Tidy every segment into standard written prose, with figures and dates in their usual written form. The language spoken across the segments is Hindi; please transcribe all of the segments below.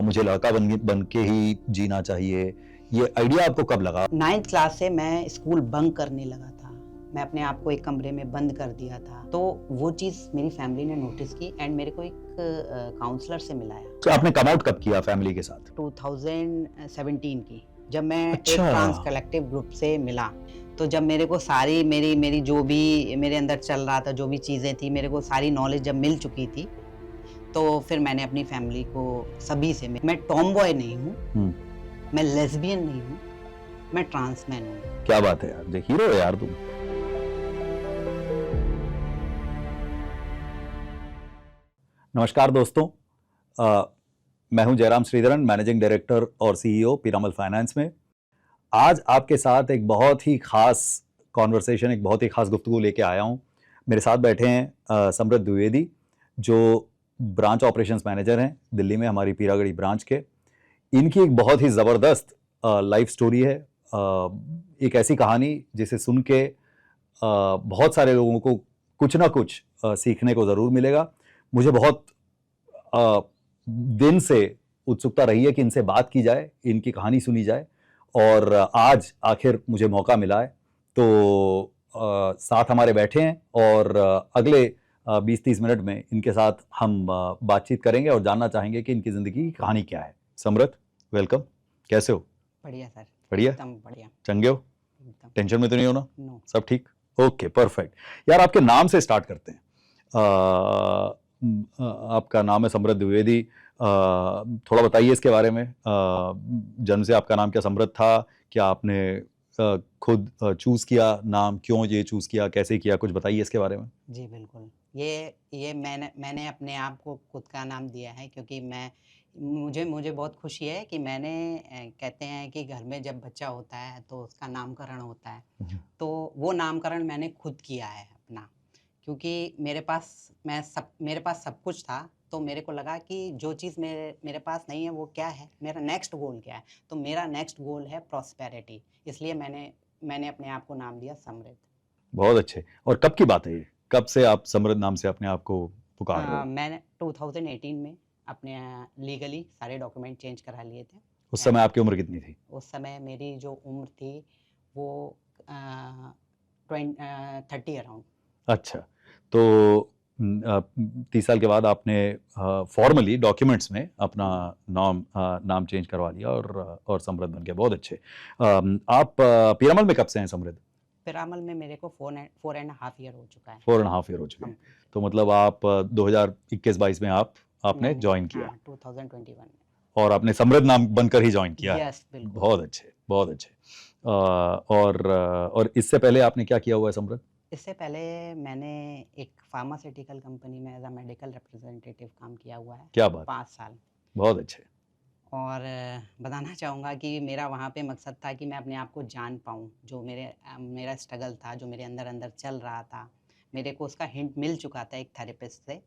मुझे लड़का बन के ही जीना चाहिए, ये आइडिया आपको कब लगा? 9th क्लास से मैं स्कूल बंक करने लगा था। मैं अपने आप को एक कमरे में बंद कर दिया था। तो वो चीज़ मेरी फैमिली ने नोटिस की एंड मेरे को एक काउंसलर से मिलाया। तो आपने कम आउट कब किया फैमिली के साथ? 2017 की जब मैं एक अच्छा। ट्रांस कलेक्टिव ग्रुप से मिला, तो जब मेरे को सारी मेरी जो भी मेरे अंदर चल रहा था, जो भी चीज़ें थी, मेरे को सारी नॉलेज जब मिल चुकी थी, तो फिर मैंने अपनी फैमिली को सभी से, मैं टॉम बॉय नहीं हूँ, मैं लेस्बियन नहीं हूँ, मैं ट्रांस मैन हूँ। क्या बात है यार, देख हीरो है यार तुम। नमस्कार दोस्तों, मैं हूं जयराम श्रीधरन, मैनेजिंग डायरेक्टर और सीईओ पीरामल फाइनेंस में। आज आपके साथ एक बहुत ही खास कॉन्वर्सेशन, एक बहुत ही खास गुफ्तगू लेके आया हूं। मेरे साथ बैठे हैं समृद्ध द्विवेदी, जो ब्रांच ऑपरेशंस मैनेजर हैं दिल्ली में, हमारी पीरागढ़ी ब्रांच के। इनकी एक बहुत ही ज़बरदस्त लाइफ स्टोरी है, एक ऐसी कहानी जिसे सुन के बहुत सारे लोगों को कुछ ना कुछ सीखने को ज़रूर मिलेगा। मुझे बहुत दिन से उत्सुकता रही है कि इनसे बात की जाए, इनकी कहानी सुनी जाए, और आज आखिर मुझे मौका मिला है। तो साथ हमारे बैठे हैं और अगले 20-30 मिनट में इनके साथ हम बातचीत करेंगे और जानना चाहेंगे कि इनकी ज़िंदगी की कहानी क्या है। समृद्ध, वेलकम, कैसे हो? बढ़िया सर, बढ़िया, एकदम बढ़िया, चंगे हो? एकदम। टेंशन में तो नहीं हो ना? नो, सब ठीक? Okay, perfect. यार आपके नाम से स्टार्ट करते हैं। आपका नाम है समृद्ध द्विवेदी। थोड़ा बताइए इसके बारे में। जन्म से आपका नाम क्या समृद्ध था? क्या आपने खुद चूज किया नाम? क्यों ये चूज किया, कैसे किया, कुछ बताइए इसके बारे में। जी बिल्कुल। ये मैंने अपने आप को खुद का नाम दिया है, क्योंकि मुझे मुझे बहुत खुशी है कि मैंने कहते हैं कि घर में जब बच्चा होता है तो उसका नामकरण होता है। तो वो नामकरण मैंने खुद किया है अपना, क्योंकि मेरे पास सब कुछ था, तो मेरे को लगा कि जो चीज़ मेरे पास नहीं है वो क्या है, मेरा नेक्स्ट गोल क्या है। तो मेरा नेक्स्ट गोल है प्रॉस्पेरिटी, इसलिए मैंने अपने आप को नाम दिया समृद्ध। बहुत अच्छे। और कब की बात है ये? कब से आप समृद्ध नाम से अपने आप को पुकार रहे हो? मैंने 2018 में अपने लीगली सारे डॉक्यूमेंट चेंज करा लिए थे। उस समय आपकी उम्र कितनी थी? उस समय मेरी जो उम्र थी वो 30 अराउंड। अच्छा, तो 30 साल के बाद आपने फॉर्मली डॉक्यूमेंट्स में अपना नाम चेंज करवा लिया और समृद्ध बन गया। बहुत अच्छे। आप पीरामल में कब से हैं समृद्ध? पिरामल में मेरे को 4.5 ईयर हो चुका है। 4.5 ईयर हो चुके हैं। Complete। तो मतलब आप 2021-22 में आपने नहीं, ज्वाइन किया, 2021 में। और आपने समृद्ध नाम बनकर ही ज्वाइन किया है। यस, बिल्कुल। बहुत अच्छे, बहुत अच्छे। और इससे पहले आपने क्या किया हुआ है समृद्ध? इससे पहले मैंने एक फार्मास्यूटिकल कंपनी में एज अ मेडिकल रिप्रेजेंटेटिव काम किया हुआ है। क्या बात, 5 साल। बहुत अच्छे। और बताना चाहूँगा कि मेरा वहाँ पे मकसद था कि मैं अपने आप को जान पाऊँ, जो मेरा स्ट्रगल था, जो मेरे अंदर चल रहा था, मेरे को उसका हिंट मिल चुका था एक थेरेपिस्ट से।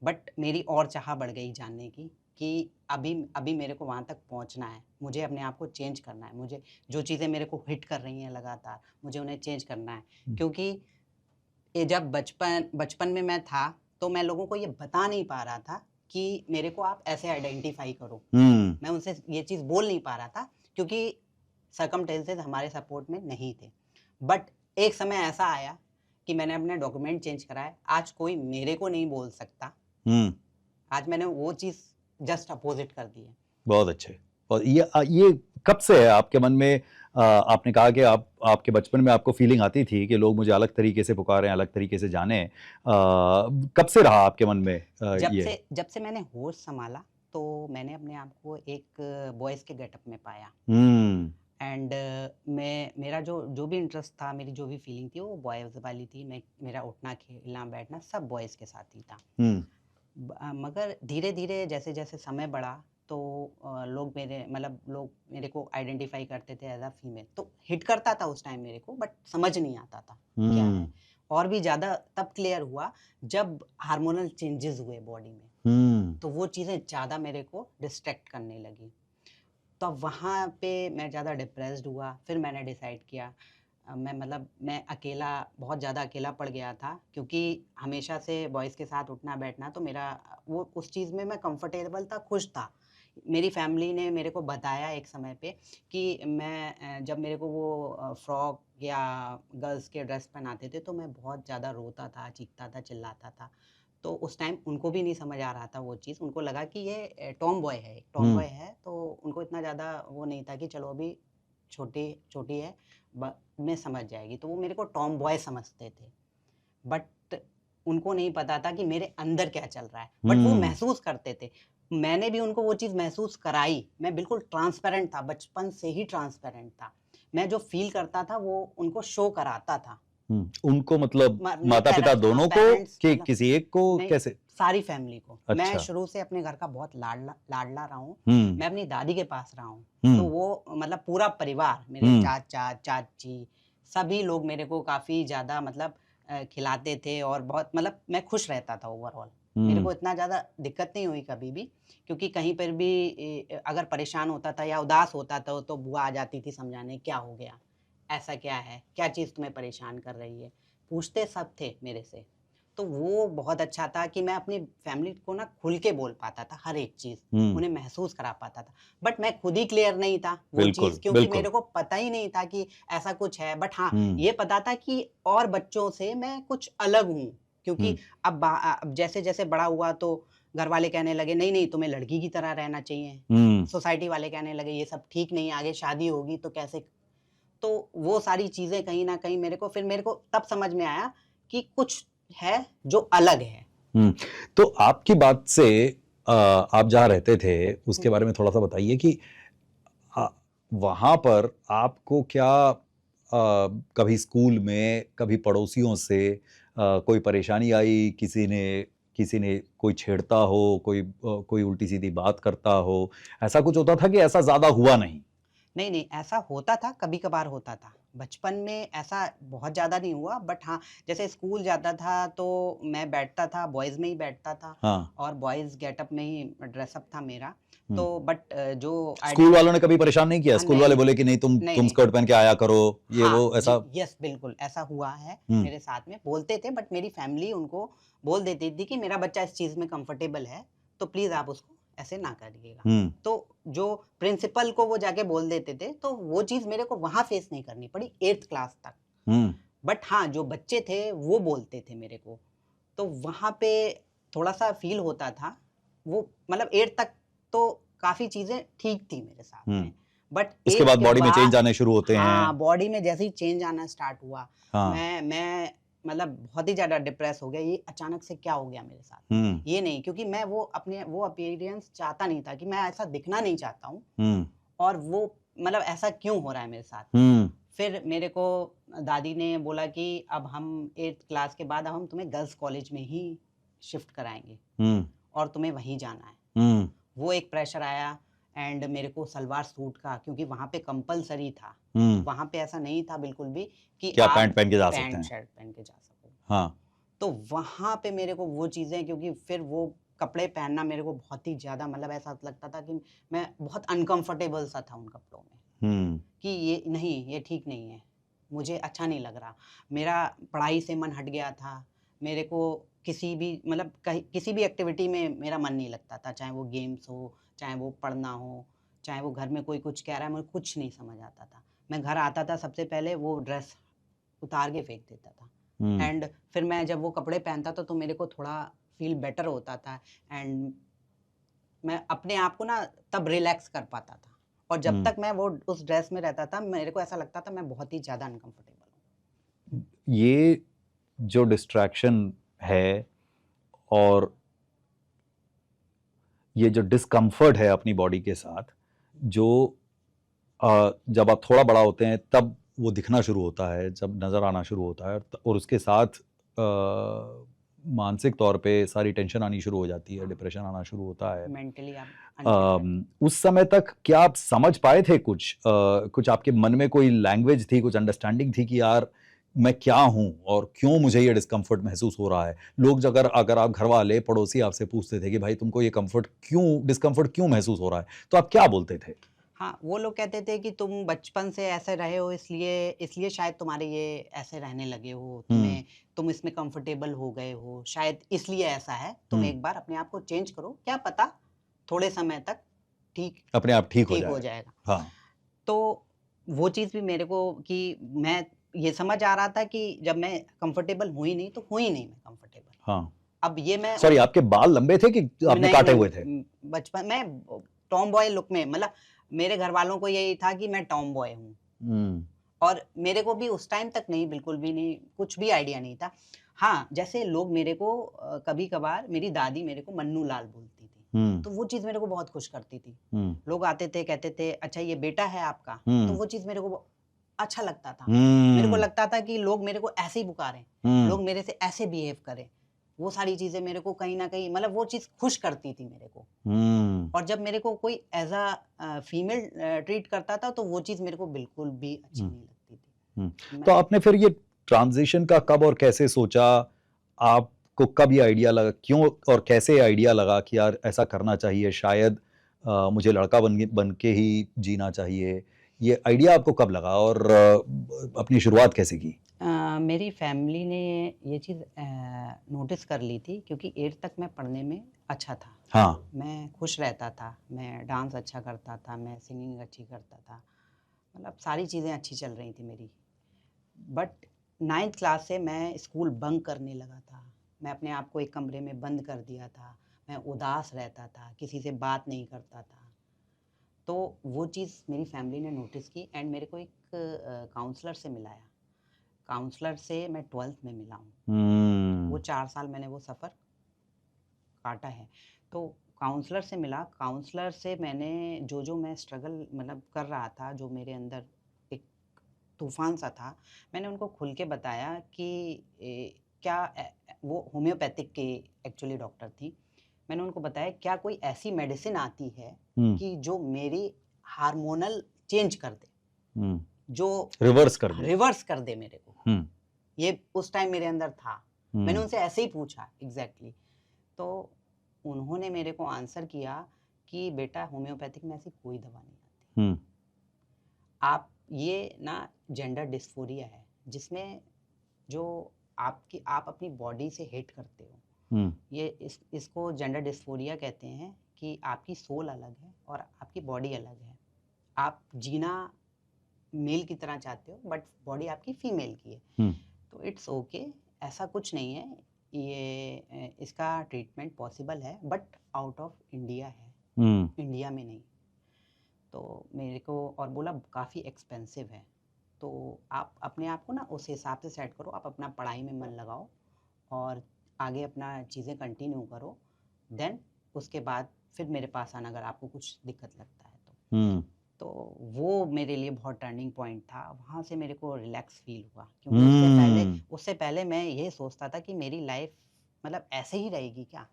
बट मेरी और चाह बढ़ गई जानने की कि अभी मेरे को वहाँ तक पहुँचना है, मुझे अपने आप को चेंज करना है, मुझे जो चीज़ें मेरे को हिट कर रही हैं लगातार, मुझे उन्हें चेंज करना है। क्योंकि ये जब बचपन में मैं था, तो मैं लोगों को ये बता नहीं पा रहा था कि मेरे को आप ऐसे आइडेंटिफ़ाई करो। मैं उनसे ये चीज़ बोल नहीं पा रहा था, क्योंकि सर्कमस्टेंसेस हमारे सपोर्ट में नहीं थे। बट एक समय ऐसा आया कि मैंने अपने डॉक्यूमेंट चेंज कराए, आज कोई मेरे को नहीं बोल सकता। आज मैंने वो चीज़ जस्ट अपोज़िट कर दी है। बहुत अच्छे। और ये कब से है आपके मन में? आपने कहा कि आपके बचपन में आपको फीलिंग आती थी कि लोग मुझे अलग तरीके से पुकारें, अलग तरीके से जानें। कब से रहा आपके मन में ये? जब से मैंने होश संभाला, तो मैंने अपने आप को एक बॉयज़ के गेटअप में पाया। एंड मेरा जो भी इंटरेस्ट था, मेरी जो भी फीलिंग थी, वो बॉयज़ वाली थी। मेरा उठना, खेलना, बैठना सब बॉयज़ के साथ ही था। मगर धीरे-धीरे जैसे-जैसे समय बढ़ा, तो लोग मेरे को आइडेंटिफ़ाई करते थे एज़ अ फीमेल। तो हिट करता था उस टाइम मेरे को, बट समझ नहीं आता था क्या है। और भी ज़्यादा तब क्लियर हुआ जब हार्मोनल चेंजेज़ हुए बॉडी में, तो वो चीज़ें ज़्यादा मेरे को डिस्ट्रैक्ट करने लगी। तब वहाँ पे मैं ज़्यादा डिप्रेस्ड हुआ। फिर मैंने डिसाइड किया, मैं अकेला, बहुत ज़्यादा अकेला पड़ गया था, क्योंकि हमेशा से बॉयज़ के साथ उठना बैठना, तो मेरा वो उस चीज़ में मैं कंफर्टेबल था, खुश था। मेरी फैमिली ने मेरे को बताया एक समय पे कि मैं जब मेरे को वो फ्रॉक या गर्ल्स के ड्रेस पहनाते थे तो मैं बहुत ज़्यादा रोता था, चीखता था, चिल्लाता था। तो उस टाइम उनको भी नहीं समझ आ रहा था वो चीज़, उनको लगा कि ये टॉम बॉय है, एक टॉम हुँ, बॉय है, तो उनको इतना ज़्यादा वो नहीं था कि चलो अभी छोटी छोटी है, ब में समझ जाएगी, तो वो मेरे को टॉम बॉय समझते थे। बट उनको नहीं पता था कि मेरे अंदर क्या चल रहा है, बट वो हुँ, महसूस करते थे। मैंने भी उनको वो चीज़ महसूस कराई, मैं बिल्कुल ट्रांसपेरेंट था, बचपन से ही ट्रांसपेरेंट था। मैं जो फ़ील करता था वो उनको शो कराता था। हुँ। उनको मतलब नहीं माता-पिता पेरेंट्स, हाँ, दोनों को पेरेंट्स कि मतलब किसी एक को नहीं, कैसे? सारी फैमिली को। मैं अच्छा। शुरू से अपने घर का बहुत लाडला लाडला रहा हूँ। हुँ, मैं अपनी दादी के पास रहा हूँ, तो हुँ, वो मतलब पूरा परिवार, मेरे हुँ, चाचा, चाची, सभी लोग मेरे को काफ़ी ज़्यादा मतलब खिलाते थे और बहुत मतलब मैं खुश रहता था ओवरऑल। मेरे हुँ, को इतना ज़्यादा दिक्कत नहीं हुई कभी भी, क्योंकि कहीं पर भी अगर परेशान होता था या उदास होता था, तो बुआ आ जाती थी समझाने, "क्या हो गया? ऐसा क्या है? क्या चीज़ तुम्हें परेशान कर रही है?" पूछते सब थे मेरे से। तो वो बहुत अच्छा था कि मैं अपनी फैमिली को ना खुल के बोल पाता था हर एक चीज़, हुँ। उन्हें महसूस करा पाता था। बट मैं खुद ही क्लियर नहीं था वो बिल्कुल, चीज़, क्योंकि बिल्कुल। मेरे को पता ही नहीं था कि ऐसा कुछ है। बट हाँ, हुँ, ये पता था कि और बच्चों से मैं कुछ अलग हूँ, क्योंकि हुँ, अब जैसे-जैसे बड़ा हुआ तो घरवाले कहने लगे, "नहीं-नहीं, तुम्हें लड़की की तरह रहना चाहिए।" हुँ, सोसाइटी वाले कहने लगे, "ये सब ठीक नहीं है, आगे शादी होगी तो कैसे।" तो वो सारी चीज़ें कहीं न कहीं मेरे को तब समझ में आया कि कुछ है जो अलग है। हुँ। तो आपकी बात से आप जहाँ रहते थे, उसके हुँ। बारे में थोड़ा-सा बताइए कि अ, वहाँ पर आपको क्या कभी स्कूल में, कभी पड़ोसियों से कोई परेशानी आई, किसी ने कोई छेड़ता हो, कोई उल्टी-सीधी बात करता हो, ऐसा कुछ होता था कि ऐसा ज़्यादा हुआ नहीं? नहीं, नहीं, ऐसा होता था, कभी-कभार होता था। बचपन में ऐसा बहुत ज़्यादा नहीं हुआ, बट हाँ, जैसे स्कूल जाता था तो मैं बैठता था, बॉयज़ में ही बैठता था हाँ। और बॉयज़ गेटअप में ही ड्रेसअप था मेरा। हुँ। तो बट जो स्कूल आइडेंटि वालों ने कभी परेशान नहीं किया? हाँ, स्कूल वाले नहीं, बोले कि नहीं नहीं, तुम नहीं। स्कर्ट पहन के आया करो, ये हाँ, वो ऐसा? जी, यस, बिल्कुल, ऐसा हुआ है हुँ, मेरे साथ में। बोलते थे बट मेरी फैमिली उनको बोल देती थी कि मेरा बच्चा इस चीज़ में कंफर्टेबल है, तो प्लीज़ आप उसको ऐसे ना करिएगा। हुँ, तो जो प्रिंसिपल को वो जाके बोल देते थे, तो वो चीज़ मेरे को वहाँ फेस नहीं करनी पड़ी 8th क्लास तक। हुँ, बट हाँ, जो बच्चे थे वो बोलते थे मेरे को, तो वहाँ पे थोड़ा-सा फ़ील होता था। वो मतलब 8th तक तो काफ़ी चीज़ें ठीक थी मेरे साथ हुँ। में, बट उसके 8th बाद के बॉडी में चेंज बाद आने शुरू होते हाँ, हैं। बॉडी में जैसे ही चेंज आना स्टार्ट हुआ, हाँ। मैं मतलब बहुत ही ज़्यादा डिप्रेस हो गया, ये अचानक से क्या हो गया मेरे साथ? हुँ, ये नहीं, क्योंकि मैं वो अपीयरेंस चाहता नहीं था कि मैं ऐसा दिखना नहीं चाहता हूँ हुँ, और वो मतलब ऐसा क्यों हो रहा है मेरे साथ? हुँ, फिर मेरे को दादी ने बोला कि अब हम 8th क्लास के बाद अब हम तुम्हें गर्ल्स कॉलेज में ही शिफ्ट कराएँगे हुँ, और तुम्हें वहीं जाना है। हुँ, वो एक प्रेशर आया एंड मेरे को सलवार सूट का, क्योंकि वहाँ पे कंपल्सरी था। हुँ। वहाँ पे ऐसा नहीं था बिल्कुल भी कि क्या आप पैंट पहन के जा सकते पैंट हैं? शर्ट पहन के जा सको। हाँ। तो वहाँ पे मेरे को वो चीज़ें, क्योंकि फिर वो कपड़े पहनना मेरे को बहुत ही ज़्यादा मतलब ऐसा लगता था कि मैं बहुत अनकंफर्टेबल सा था उन कपड़ों में। हुँ, कि ये नहीं, ये ठीक नहीं है। मुझे अच्छा नहीं लग रहा। मेरा पढ़ाई से मन हट गया था। मेरे को किसी भी मतलब कहीं किसी भी एक्टिविटी में मेरा मन नहीं लगता था, चाहे वो गेम्स हो, चाहे वो पढ़ना हो, चाहे वो घर में कोई कुछ कह रहा है, मुझे कुछ नहीं समझ आता था। मैं घर आता था, सबसे पहले वो ड्रेस उतार के फेंक देता था हुँ, एंड फिर मैं जब वो कपड़े पहनता था तो मेरे को थोड़ा फ़ील बेटर होता था एंड मैं अपने आप को ना तब रिलैक्स कर पाता था और जब हुँ। तक मैं वो उस ड्रेस में रहता था, मेरे को ऐसा लगता था मैं बहुत ही ज़्यादा अनकंफर्टेबल हूँ। ये जो डिस्ट्रैक्शन है और ये जो डिस्कम्फर्ट है अपनी बॉडी के साथ, जो जब आप थोड़ा बड़ा होते हैं तब वो दिखना शुरू होता है, जब नज़र आना शुरू होता है और उसके साथ मानसिक तौर पे सारी टेंशन आनी शुरू हो जाती है, हाँ, डिप्रेशन आना शुरू होता है। मेंटली आप अनफिट रहते हो। उस समय तक क्या आप समझ पाए थे कुछ? कुछ आपके मन में कोई लैंग्वेज थी, कुछ अंडरस्टैंडिंग थी कि यार मैं क्या हूँ और क्यों मुझे ये डिस्कम्फर्ट महसूस हो रहा है? लोग अगर अगर आप घरवाले, पड़ोसी आपसे पूछते थे कि भाई तुमको ये डिस्कम्फर्ट क्यों महसूस हो रहा है? तो आप क्या बोलते थे? हाँ, वो लोग कहते थे कि तुम बचपन से ऐसे रहे हो, इसलिए इसलिए शायद तुम्हारे ये ऐसे रहने लगे हो, हुँ, तुम इसमें कंफर्टेबल हो गए हो, शायद इसलिए ऐसा है, तुम हुँ, एक बार अपने आप को चेंज करो, क्या पता थोड़े समय तक ठीक अपने आप ठीक हो ठीक हो जाएगा। जाएगा। हाँ। तो वो चीज़ भी मेरे को कि मैं ये समझ आ रहा था कि जब मैं कंफर्टेबल हुई नहीं, तो हुई नहीं मैं कंफर्टेबल। हाँ। अब ये मैं सॉरी, आपके बाल लंबे थे कि आपने नहीं, काटे नहीं, हुए थे? बचपन में टॉम बॉय लुक में, मतलब मेरे घरवालों को यही था कि मैं टॉम बॉय हूँ। हुँ। और मेरे को भी उस टाइम तक नहीं, बिल्कुल भी नहीं, कुछ भी आइडिया नहीं था। हाँ, जैसे लोग मेरे को कभी-कभार मेरी दादी मेरे को मन्नू लाल बोलती थी, हुँ। तो वो चीज़ मेरे को बहुत खुश करती थी। हुँ। लोग आते थे, कहते थे, "अच्छा ये बेटा है आपका?" तो हुँ। वो चीज़ मेरे को अच्छा लगता था। मेरे को हुँ। लगता था कि लोग मेरे को ऐसे ही पुकारें, हुँ। लोग मेरे से ऐसे बिहेव करें। वो सारी चीज़ें मेरे को कहीं न कहीं, मतलब वो चीज़ खुश करती थी मेरे को। हुँ। और जब मेरे को कोई एज़ फीमेल ट्रीट करता था, तो वो चीज़ मेरे को बिल्कुल भी अच्छी हुँ। नहीं लगती थी। हुँ। तो मैं आपने फिर ये ट्रांज़िशन का कब और कैसे सोचा? आपको कब ये आइडिया लगा? क्यों और कैसे आइडिया लगा कि यार ऐसा करना चाहिए, शायद मुझे लड़का बन के ही जीना चाहिए? ये आइडिया आपको कब लगा और अपनी शुरुआत कैसे की? मेरी फैमिली ने ये चीज़ नोटिस कर ली थी, क्योंकि 8th तक मैं पढ़ने में अच्छा था। हाँ। मैं खुश रहता था, मैं डांस अच्छा करता था, मैं सिंगिंग अच्छी करता था, मतलब सारी चीज़ें अच्छी चल रही थी मेरी। बट 9th क्लास से मैं स्कूल बंक करने लगा था। मैं अपने आप को एक कमरे में बंद कर दिया था। मैं उदास रहता था, किसी से बात नहीं करता था। तो वो चीज़ मेरी फैमिली ने नोटिस की एंड मेरे को एक काउंसलर से मिलाया। काउंसलर से मैं 12th में मिला हूँ। वो हुँ। 4 साल मैंने वो सफ़र काटा है। तो काउंसलर से मिला, काउंसलर से मैंने जो-जो मैं स्ट्रगल मतलब कर रहा था, जो मेरे अंदर एक तूफ़ान सा था, मैंने उनको खुल के बताया कि क्या वो होम्योपैथिक की एक्चुअली डॉक्टर थी। मैंने उनको बताया, क्या कोई ऐसी मेडिसिन आती है हुँ। कि जो मेरी हार्मोनल चेंज कर दे, हुँ। जो रिवर्स कर दे। रिवर्स कर दे मेरे को। हुँ। ये उस टाइम मेरे अंदर था। मैंने हुँ। उनसे ऐसे ही पूछा एग्ज़ैक्टली। तो उन्होंने मेरे को आंसर किया कि बेटा, होम्योपैथिक में ऐसी कोई दवा नहीं आती। हुँ। आप ये ना जेंडर डिस्फोरिया है, जिसमें जो आप अपनी बॉडी से हेट करते हो। हुँ। ये इसको जेंडर डिस्फोरिया कहते हैं कि आपकी सोल अलग है और आपकी बॉडी अलग है। आप जीना मेल की तरह चाहते हो, बट बॉडी आपकी फीमेल की है। हुँ। तो इट्स ओके, ऐसा कुछ नहीं है। ये इसका ट्रीटमेंट पॉसिबल है, बट आउट ऑफ इंडिया है, हुँ। इंडिया में नहीं। तो मेरे को और बोला काफ़ी एक्सपेंसिव है। तो आप अपने आप को ना उस हिसाब से सेट करो, आप अपना पढ़ाई में मन लगाओ और आगे अपना चीज़ें कंटिन्यू करो। देन उसके बाद फिर मेरे पास आना, अगर आपको कुछ दिक्कत लगता है तो। हुँ। तो वो मेरे लिए बहुत टर्निंग पॉइंट था। वहाँ से मेरे को रिलैक्स फ़ील हुआ, क्योंकि हुँ। उससे पहले मैं ये सोचता था कि मेरी लाइफ़ मतलब ऐसे ही रहेगी क्या?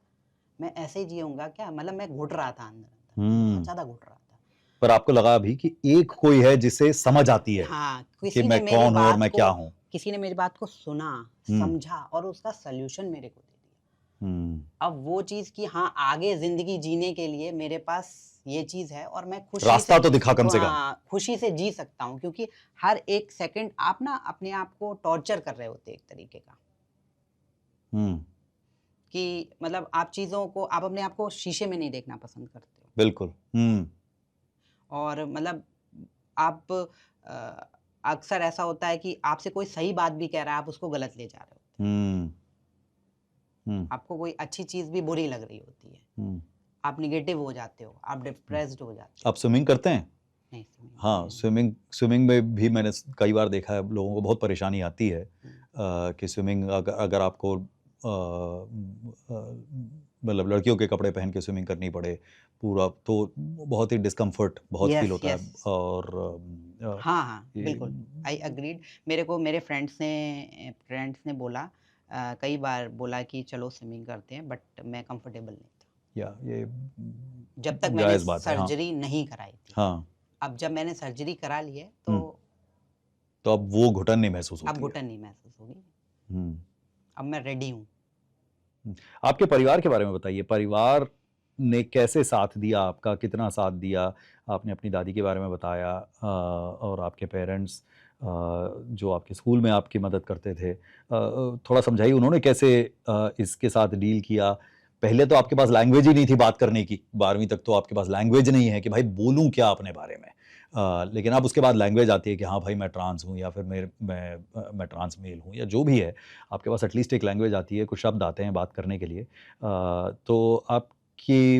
मैं ऐसे ही जीऊँगा क्या? मतलब मैं घुट रहा था अंदर-अंदर, बहुत हुँ। ज़्यादा घुट रहा था। पर आपको लगा अभी कि एक कोई है जिसे समझ आती है हाँ, कि किसी ने मैं मेरी कौन हूँ और बात मैं को क्या हूँ? किसी ने मेरी बात को सुना, हुँ। समझा और उसका सॉल्यूशन मेरे को दे दिया। हुँ। अब वो चीज़ कि हाँ, आगे ज़िंदगी जीने के लिए मेरे पास ये चीज़ है और मैं रास्ता तो दिखा कम से कम। खुशी से जी सकता हूँ, क्योंकि हर एक सेकंड आप ना अपने आप को टॉर्चर कर रहे होते हैं एक तरीके का, हुँ। कि मतलब आप अपने आप को शीशे में नहीं देखना पसंद करते हो। बिल्कुल। हुँ। और मतलब आप अक्सर ऐसा होता है कि आपसे कोई सही बात भी कह रहा है, आप उसको गलत ले जा रहे हो। हुँ। हुँ। आपको कोई अच्छी चीज़ भी बुरी लग रही होती है। हुँ। आप नेगेटिव हो जाते हो, आप डिप्रेस्ड हो जाते आप हो। स्विमिंग करते हैं? नहीं, स्विमिंग हाँ, नहीं। स्विमिंग स्विमिंग में भी मैंने कई बार देखा है लोगों को बहुत परेशानी आती है हुँ। कि स्विमिंग अगर आपको मतलब लड़कियों के कपड़े पहन के स्विमिंग करनी पड़े पूरा, तो बहुत ही डिस्कम्फर्ट बहुत फ़ील यस, होता है यस। और हाँ, हाँ, ये बिल्कुल, आई एग्रीड। मेरे को मेरे फ्रेंड्स ने बोला, कई बार बोला कि चलो स्विमिंग करते हैं, बट मैं कंफर्टेबल नहीं था, या ये जब तक मैंने जायज़ बात है। हाँ। सर्जरी नहीं कराई थी। हाँ। अब जब मैंने सर्जरी करा ली है, तो हुँ। तो अब वो घुटन नहीं महसूस अब होती है। घुटन नहीं महसूस होगी, हुँ। अब मैं रेडी हूँ। हुँ। आपके परिवार के बारे में बताइए, परिवार ने कैसे साथ दिया आपका, कितना साथ दिया? आपने अपनी दादी के बारे में बताया और आपके पेरेंट्स जो आपके स्कूल में आपकी मदद करते थे। थोड़ा समझाइए उन्होंने कैसे इसके साथ डील किया? पहले तो आपके पास लैंग्वेज ही नहीं थी बात करने की, 12वीं तक तो आपके पास लैंग्वेज नहीं है कि भाई बोलूं क्या अपने बारे में। लेकिन अब उसके बाद लैंग्वेज आती है कि हाँ भाई मैं ट्रांस हूँ, या फिर मैं ट्रांस मेल हूँ, या जो भी है, आपके पास एटलीस्ट एक लैंग्वेज आती है, कुछ शब्द आते हैं बात करने के लिए। तो आपकी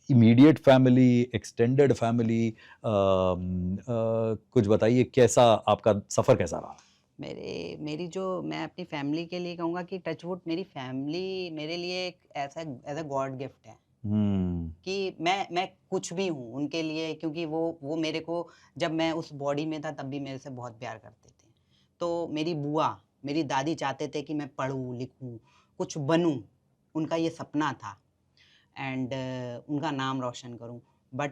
इमीडिएट फैमिली, एक्सटेंडेड फैमिली, कुछ बताइए कैसा आपका सफ़र कैसा रहा? मेरी जो मैं अपनी फैमिली के लिए कहूँगा कि टचवुड मेरी फैमिली मेरे लिए एक ऐसा एज़ अ गॉड गिफ्ट है हम्म। कि मैं कुछ भी हूँ उनके लिए, क्योंकि वो मेरे को जब मैं उस बॉडी में था तब भी मेरे से बहुत प्यार करते थे। तो मेरी बुआ, मेरी दादी चाहते थे कि मैं पढ़ूँ, लिखूँ, कुछ बनूँ, उनका ये सपना था। एंड उनका नाम रोशन करूँ। बट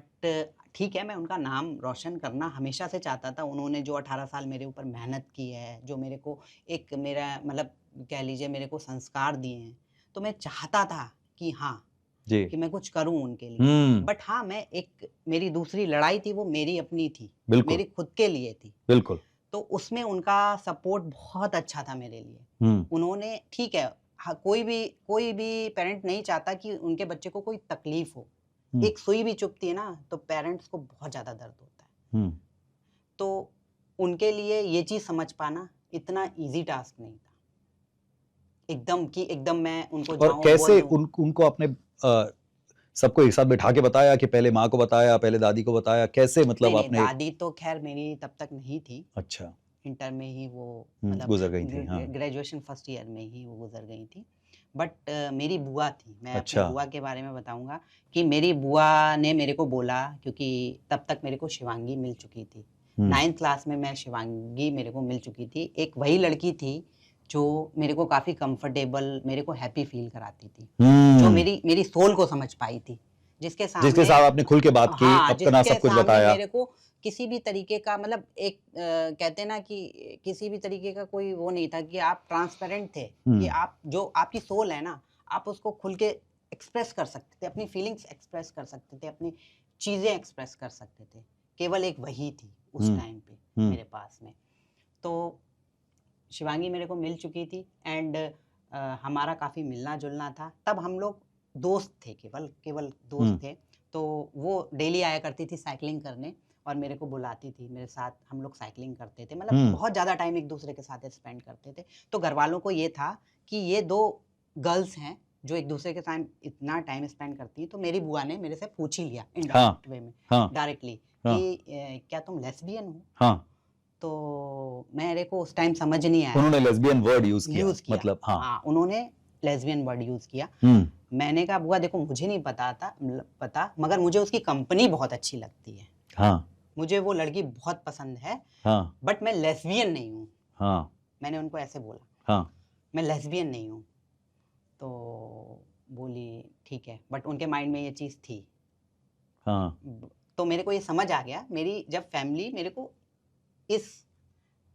ठीक है, मैं उनका नाम रोशन करना हमेशा से चाहता था। उन्होंने जो 18 साल मेरे ऊपर मेहनत की है, जो मेरे को एक मेरा मतलब कह लीजिए मेरे को संस्कार दिए हैं, तो मैं चाहता था कि हाँ, जी। कि मैं कुछ करूँ उनके लिए। हम्म। बट हाँ, मैं एक मेरी दूसरी लड़ाई थी, वो मेरी अपनी थी, बिल्कुल मेरी खुद के लिए थी। बिल्कुल। तो उसमें उनका सपोर्ट बहुत अच्छा था मेरे लिए। हम्म। उन्होंने ठीक है, हाँ, कोई भी पेरेंट नहीं चाहता कि उनके बच्चे को कोई तकलीफ हो। हम्म। एक सुई भी चुभती है ना, तो पेरेंट्स को बहुत ज़्यादा दर्द होता है। हम्म। तो उनके लिए ये चीज़ समझ पाना इतना ईज़ी टास्क नहीं था। एकदम कि एकदम मैं उनको और जाऊँ कैसे बोलूँ। उनको आपने सबको एक साथ बैठा के बताया कि पहले माँ को बताया, पहले दादी को बताया, कैसे नहीं, मतलब नहीं, आपने? दादी तो ख़ैर मेरी तब तक नहीं थी। अच्छा। इंटर में ही वो मतलब गुजर गई थी, हाँ। ग्रेजुएशन फर्स्ट ईयर में ही वो गुज़र गई थी। बट मेरी बुआ थी, मैं अपनी अच्छा। बुआ के बारे में बताऊँगा कि मेरी बुआ ने मेरे को बोला, क्योंकि तब तक मेरे को शिवांगी मिल चुकी थी। 9th क्लास में मैं शिवांगी मेरे को मिल चुकी थी। एक वही लड़की थी जो मेरे को काफ़ी कंफर्टेबल, मेरे को हैप्पी फ़ील कराती थी। जो मेरी सोल को समझ पाई थी। जिसके जिसके सामने साथ आपने खुल के बात की, हाँ, अपना जिसके सब कुछ सामने बताया। मेरे को किसी भी तरीके का मतलब एक कहते हैं ना कि किसी भी तरीके का कोई वो नहीं था कि आप ट्रांसपेरेंट थे, कि आप जो आपकी सोल है ना, आप उसको खुल के एक्सप्रेस कर सकते थे, अपनी फीलिंग्स एक्सप्रेस कर सकते थे, अपनी चीज़ें एक्सप्रेस कर सकते थे। केवल एक वही थी उस टाइम पे मेरे पास में। तो शिवांगी मेरे को मिल चुकी थी एंड हमारा काफ़ी मिलना-जुलना था। तब हम लोग दोस्त थे, केवल दोस्त थे। तो वो डेली आया करती थी साइक्लिंग करने और मेरे को बुलाती थी, मेरे साथ हम लोग साइक्लिंग करते थे। मतलब बहुत ज़्यादा टाइम एक-दूसरे के साथ स्पेंड करते थे। तो घरवालों को ये था कि ये 2 गर्ल्स हैं जो एक-दूसरे के साथ इतना टाइम स्पेंड करती हैं। तो मेरी बुआ ने मेरे से पूछ ही लिया हाँ, इनडायरेक्ट वे में, हाँ, डायरेक्टली हाँ, कि क्या तुम लेस्बियन हो? हाँ। तो मेरे को उस टाइम समझ नहीं आया। उन्होंने लेस्बियन वर्ड यूज़ किया, यूज़ किया। मतलब हाँ। हाँ, उन्होंने लेस्बियन वर्ड यूज़ किया। मैंने कहा बुआ देखो मुझे नहीं पता मगर मुझे उसकी कंपनी बहुत अच्छी लगती है। हाँ, मुझे वो लड़की बहुत पसंद है, हाँ, बट मैं लेस्बियन नहीं हूँ। हाँ, मैंने उनको ऐसे बोला, हाँ, मैं लेस्बियन नहीं हूँ। तो बोली ठीक है, बट उनके माइंड में ये चीज़ थी। हाँ। तो मेरे को ये समझ आ गया, मेरी जब फैमिली मेरे को इस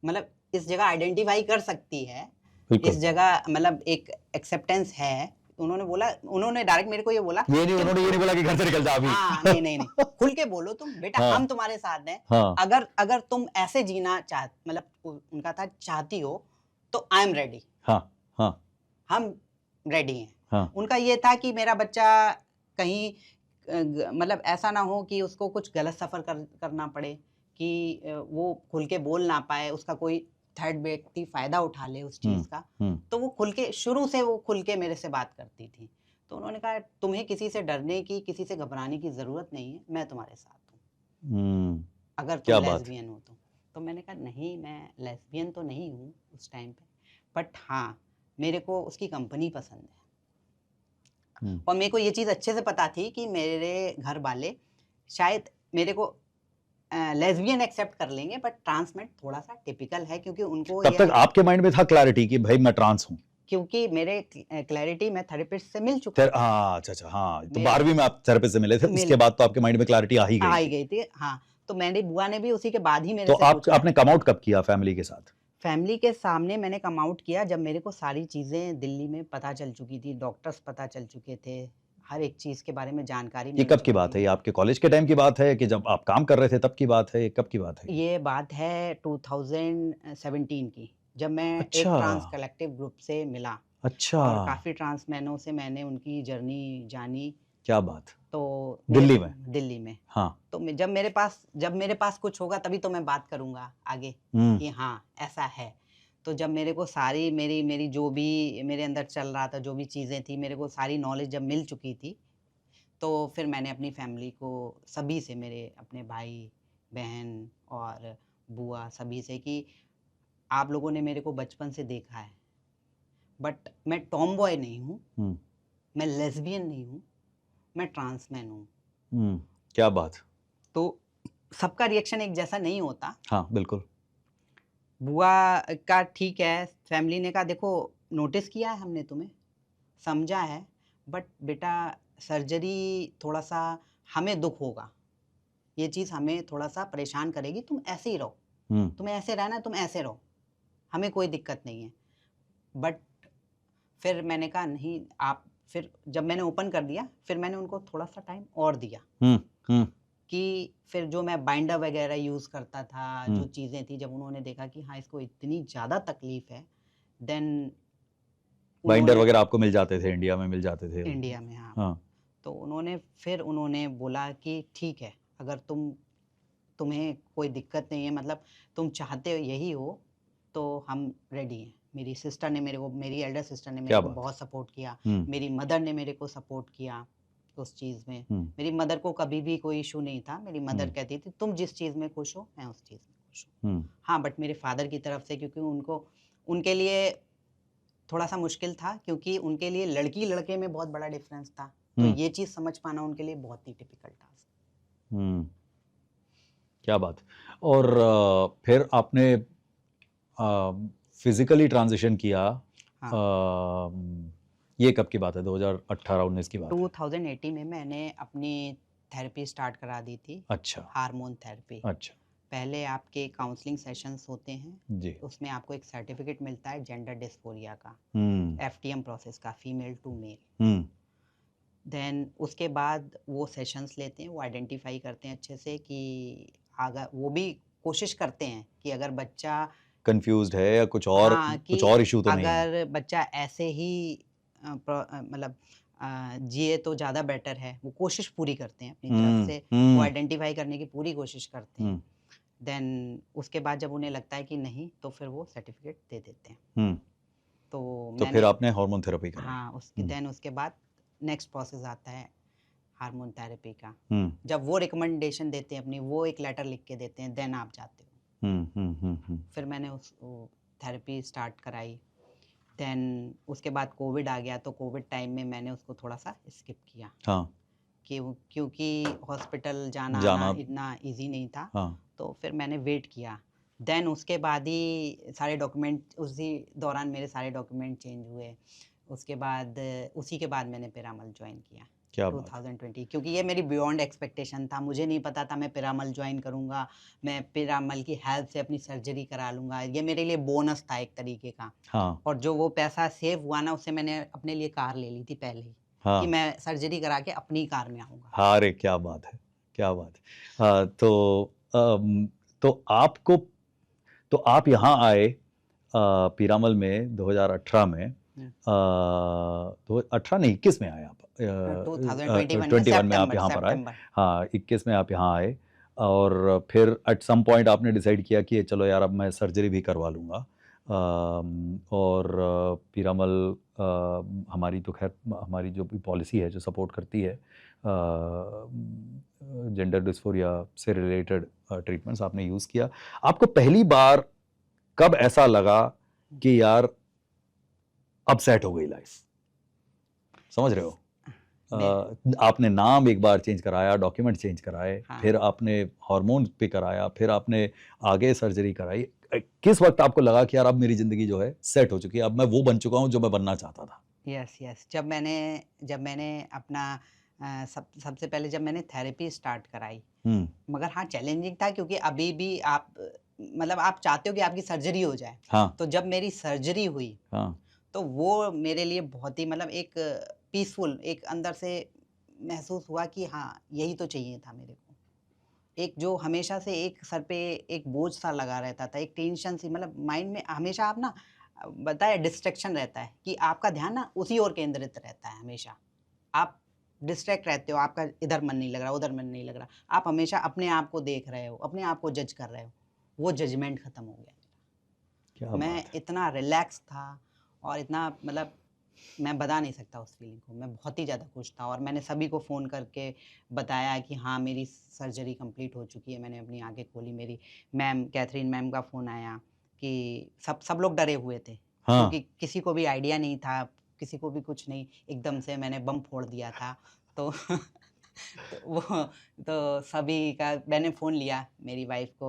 मतलब इस जगह आइडेंटिफ़ाई कर सकती है, बिल्कुल। इस जगह मतलब एक एक्सेप्टेंस है। उन्होंने डायरेक्ट मेरे को ये बोला उन्होंने ये नहीं बोला कि घर से निकल जा अभी। हाँ, नहीं। खुल के बोलो तुम, बेटा हाँ, हम तुम्हारे साथ हैं। हाँ, अगर तुम ऐसे जीना मतलब उनका था चाहती हो, तो आई एम रेडी, हाँ, हाँ, हम रेडी हैं। हाँ, उनका ये था कि मेरा बच्चा कहीं मतलब ऐसा ना हो कि उसको कुछ गलत सफ़र करना पड़े, कि वो खुल के बोल ना पाए, उसका कोई थर्ड व्यक्ति फ़ायदा उठा ले उस चीज़ का। तो वो खुल के शुरू से वो खुल के मेरे से बात करती थी। तो उन्होंने कहा तुम्हें किसी से डरने की, किसी से घबराने की ज़रूरत नहीं है, मैं तुम्हारे साथ हूँ, अगर तुम क्या बात है। लेस्बियन हो तो। तो मैंने कहा नहीं मैं लेस्बियन तो नहीं हूँ उस टाइम पे, बट हाँ, मेरे को उसकी कंपनी पसंद है। और मेरे को ये चीज़ अच्छे से पता थी कि मेरे घर वाले शायद मेरे को लेस्बियन एक्सेप्ट कर लेंगे, बट ट्रांस में थोड़ा-सा टिपिकल है, क्योंकि उनको तब ये तक है कि आपके माइंड में था क्लैरिटी कि भाई मैं ट्रांस हूँ? क्योंकि मेरे क्लैरिटी मैं थेरेपिस्ट से मिल चुका था। हाँ, अच्छा, हाँ, तो मेरे 12वीं में आप थेरेपिस्ट से मिले थे, मिल उसके बाद तो आपके माइंड में क्लैरिटी आ ही आ गई ही थी। गई थी, हाँ। तो मेरी बुआ ने भी उसी के बाद ही तो मेरे से पूछा। आपने कम आउट कब किया फैमिली के साथ? फैमिली के सामने मैंने कम आउट किया जब मेरे को सारी चीज़ें दिल्ली में पता चल चुकी थी, डॉक्टर्स पता चल चुके थे, हर एक चीज़ के बारे में जानकारी ये मिल कब की चुकी बात थी। है? ये आपके कॉलेज के टाइम की बात है कि जब आप काम कर रहे थे तब की बात है? ये कब की बात है? ये बात है 2017 की, जब मैं एक अच्छा। ट्रांस कलेक्टिव ग्रुप से मिला। अच्छा, और काफ़ी ट्रांसमैनों से मैंने उनकी जर्नी जानी। क्या बात। तो दिल्ली में? दिल्ली में। हाँ। तो जब मेरे पास कुछ होगा तभी तो मैं बात करूँगा आगे हुँ, कि हाँ, ऐसा है। तो जब मेरे को सारी मेरी मेरी जो भी मेरे अंदर चल रहा था, जो भी चीज़ें थी, मेरे को सारी नॉलेज जब मिल चुकी थी, तो फिर मैंने अपनी फैमिली को सभी से, मेरे अपने भाई-बहन और बुआ सभी से, कि आप लोगों ने मेरे को बचपन से देखा है, बट मैं टॉमबॉय नहीं हूँ, हुँ, मैं लेस्बियन नहीं हूँ, मैं ट्रांसमैन हूँ। हुँ, क्या बात। तो सबका रिएक्शन एक जैसा नहीं होता। हाँ, बिल्कुल। बुआ का ठीक है, फैमिली ने कहा देखो नोटिस किया है हमने तुम्हें, समझा है, बट बेटा सर्जरी थोड़ा-सा हमें दुःख होगा। ये चीज़ हमें थोड़ा-सा परेशान करेगी, तुम ऐसे ही रहो। हुँ, तुम्हें ऐसे रहना है, तुम ऐसे रहो। हमें कोई दिक्कत नहीं है। बट फिर मैंने कहा नहीं, आप फिर जब मैंने ओपन कर दिया, फिर मैंने उनको थोड़ा-सा टाइम और दिया हुँ, हुँ, कि फिर जो मैं बाइंडर वगैरह यूज़ करता था, हुँ। जो चीज़ें थी, जब उन्होंने देखा कि हाँ, इसको इतनी ज़्यादा तकलीफ़ है, देन बाइंडर उन्होंने वगैरह आपको मिल जाते थे, इंडिया में मिल जाते थे? इंडिया में, हाँ। हाँ। तो उन्होंने बोला कि ठीक है, अगर तुम्हें कोई दिक्कत नहीं है, मतलब तुम चाहते हो यही हो, तो हम रेडी हैं। मेरी एल्डर सिस्टर ने मेरे क्या को बात। बहुत सपोर्ट किया। हुँ, मेरी मदर ने मेरे को सपोर्ट किया उस चीज़ में। हुँ, मेरी मदर को कभी भी कोई इश्यू नहीं था। मेरी मदर हुँ, कहती थी, "तुम जिस चीज़ में खुश हो, मैं उस चीज़ में खुश हूँ।" हुँ, हाँ, बट मेरे फादर की तरफ से, क्योंकि उनके लिए थोड़ा-सा मुश्किल था, क्योंकि उनके लिए लड़की-लड़के में बहुत बड़ा डिफ़रेंस था। तो हुँ, ये चीज़ समझ पाना उनके लिए बहुत ही टिपिकल था। हुँ, क्या बात। और फिर आपने फिज़िकली ट्रांज़िशन किया। हाँ। ये कब की बात है? 2018-19 की बात है? 2080 में मैंने अपनी थेरेपी स्टार्ट करा दी थी, अच्छा, हार्मोन थेरेपी। अच्छा। पहले आपके काउंसलिंग सेशंस होते हैं, जी। उसमें आपको एक सर्टिफिकेट मिलता है जेंडर डिस्फोरिया का, हुँ, एफटीएम प्रोसेस का, फीमेल टू मेल। हुँ, देन उसके बाद वो सेशंस लेते हैं, वो आइडेंटिफ़ाई करते हैं अच्छे से कि अगर वो भी कोशिश करते हैं कि अगर बच्चा, कन्फ्यूज़्ड है या हाँ, कुछ कि और इश्यू तो नहीं है? अगर बच्चा ऐसे ही मतलब जिए तो ज़्यादा बेटर है। वो कोशिश पूरी करते हैं अपनी तरफ हुँ, से, वो हुँ, आइडेंटिफ़ाई करने की पूरी कोशिश करते हैं। हुँ, देन उसके बाद जब उन्हें लगता है कि नहीं, तो फिर वो सर्टिफ़िकेट दे देते हैं। हुँ। तो तो फिर मैंने, आपने हार्मोन थेरेपी कराई? हाँ, हुँ, उसके बाद नेक्स्ट प्रोसेस आता है हार्मोन थेरेपी का। हुँ, जब वो रिकमेंडेशन देते हैं अपनी, वो एक लेटर लिख के देते हैं, देन आप जाते हो। हुँ, हुँ, हुँ, हुँ। फिर मैंने वो थेरेपी स्टार्ट कराई। देन उसके बाद कोविड आ गया, तो कोविड टाइम में मैंने उसको थोड़ा-सा स्किप किया, हाँ, क्योंकि हॉस्पिटल जाना-आना जाना इतना ईज़ी नहीं था, हाँ, तो फिर मैंने वेट किया। देन उसके बाद ही सारे डॉक्यूमेंट, उसी दौरान मेरे सारे डॉक्यूमेंट चेंज हुए। उसके बाद उसी के बाद मैंने पिरामल जॉइन किया, क्या बात है। 2020, क्योंकि ये मेरी बियॉन्ड एक्सपेक्टेशन था। मुझे नहीं पता था मैं पिरामल जॉइन करूँगा, मैं पिरामल की हेल्प से अपनी सर्जरी करा लूँगा। ये मेरे लिए बोनस था एक तरीके का। हाँ, और जो वो पैसा सेव हुआ ना, उससे मैंने अपने लिए कार ले ली थी पहले ही, कि हाँ। मैं सर्जरी करा के अपनी कार में आऊँगा। हाँ, अरे क्या बात है! क्या बात है। हाँ, अम, तो आपको तो आप यहाँ आए पीरामल में 2018 में हुँ। तो 18 नहीं 21 में आए आप 2021 में 21 में आप यहाँ पर आए। सितंबर। हाँ, 21 में आप यहाँ आए और फिर एट सम पॉइंट आपने डिसाइड किया कि चलो यार अब मैं सर्जरी भी करवा लूँगा। और पीरामल हमारी तो ख़ैर हमारी जो भी पॉलिसी है जो सपोर्ट करती है जेंडर डिस्फोरिया से रिलेटेड ट्रीटमेंट्स आपने यूज़ किया। आपको पहली बार कब ऐसा लगा कि यार अब सेट हो गई लाइफ? समझ रहे हो? मैं आपने नाम एक बार चेंज कराया, डॉक्यूमेंट चेंज कराए, हाँ, फिर आपने हार्मोन पे कराया, फिर आपने आगे सर्जरी कराई। किस वक़्त आपको लगा कि यार अब मेरी ज़िंदगी जो है सेट हो चुकी है, अब मैं वो बन चुका हूँ जो मैं बनना चाहता था? यस। जब मैंने अपना सबसे पहले जब मैंने थेरेपी स्टार्ट कराई, हुँ, मगर हाँ, चैलेंजिंग था, क्योंकि अभी भी आप मतलब आप चाहते हो कि आपकी सर्जरी हो जाए। हाँ, तो जब मेरी सर्जरी हुई, हाँ, तो वो मेरे लिए बहुत ही, मतलब एक पीसफुल, एक अंदर से महसूस हुआ कि हाँ, यही तो चाहिए था मेरे को। एक जो हमेशा से एक सर पे एक बोझ सा लगा रहता था, एक टेंशन सी, मतलब माइंड में हमेशा आप ना बताया डिस्ट्रैक्शन रहता है कि आपका ध्यान ना उसी ओर केंद्रित रहता है हमेशा। आप डिस्ट्रैक्ट रहते हो, आपका इधर मन नहीं लग रहा, उधर मन नहीं लग रहा। आप हमेशा अपने आप को देख रहे हो, अपने आप को जज कर रहे हो। वो जजमेंट खत्म हो गया। क्या मैं बात है। इतना रिलैक्स था और इतना मतलब मैं बता नहीं सकता उस फीलिंग को। मैं बहुत ही ज़्यादा खुश था और मैंने सभी को फ़ोन करके बताया कि हाँ, मेरी सर्जरी कंप्लीट हो चुकी है, मैंने अपनी आँखें खोली। मेरी मैम कैथरीन मैम का फ़ोन आया कि सब लोग डरे हुए थे, हाँ, क्योंकि किसी को भी आइडिया नहीं था, किसी को भी कुछ नहीं, एकदम से मैंने बम फोड़ दिया था। तो तो वो तो सभी का मैंने फ़ोन लिया मेरी वाइफ़ को,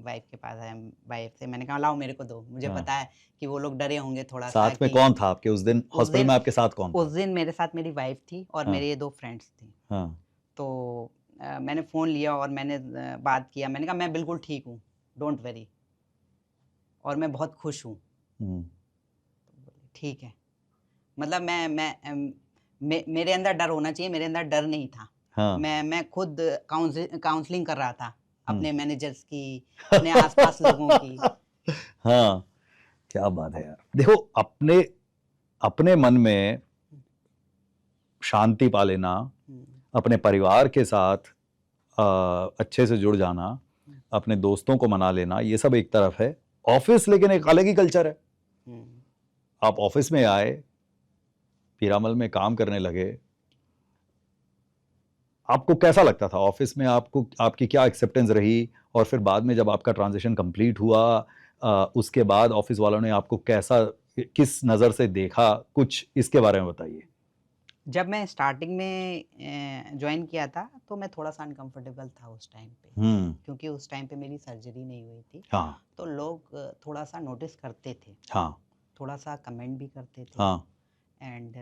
वाइफ़ के पास आया, वाइफ़ से मैंने कहा लाओ मेरे को दो। मुझे हाँ। पता है कि वो लोग डरे होंगे थोड़ा-सा साथ में कि कौन था आपके उस दिन उस हॉस्पिटल दिन में आपके साथ कौन उस था? दिन मेरे साथ मेरी वाइफ़ थी और हाँ, मेरे ये 2 फ्रेंड्स थे। हाँ, तो मैंने फ़ोन लिया और मैंने बात किया। मैंने कहा मैं बिल्कुल ठीक हूँ, डोंट वरी, और मैं बहुत खुश हूँ। हुँ, तो बोले ठीक है। मतलब मेरे अंदर डर होना चाहिए, मेरे अंदर डर नहीं था। हाँ, मैं खुद काउंसलिंग कर रहा था, हुँ। अपने मैनेजर्स की, अपने आस-पास लोगों की। हाँ, क्या बात है यार। देखो अपने अपने मन में शांति पा लेना, हुँ, अपने परिवार के साथ अच्छे से जुड़ जाना, हुँ, अपने दोस्तों को मना लेना, ये सब एक तरफ है। ऑफिस लेकिन एक अलग ही कल्चर है। हुँ। आप ऑफिस में आए, पीरामल में काम करने लगे, आपको कैसा लगता था ऑफिस में? आपको आपकी क्या एक्सेप्टेंस रही? और फिर बाद में जब आपका ट्रांजिशन कंप्लीट हुआ, उसके बाद ऑफिस वालों ने आपको कैसा, किस नज़र से देखा? कुछ इसके बारे में बताइए। जब मैं स्टार्टिंग में जॉइन किया था, तो मैं थोड़ा-सा अनकम्फ़र्टेबल था उस टाइम पे, हुँ, क्योंकि उस टाइम पे मेरी सर्जरी नहीं हुई थी। हाँ, तो लोग थोड़ा-सा नोटिस करते थे, हाँ, थोड़ा-सा कमेंट भी करते थे, हाँ, एंड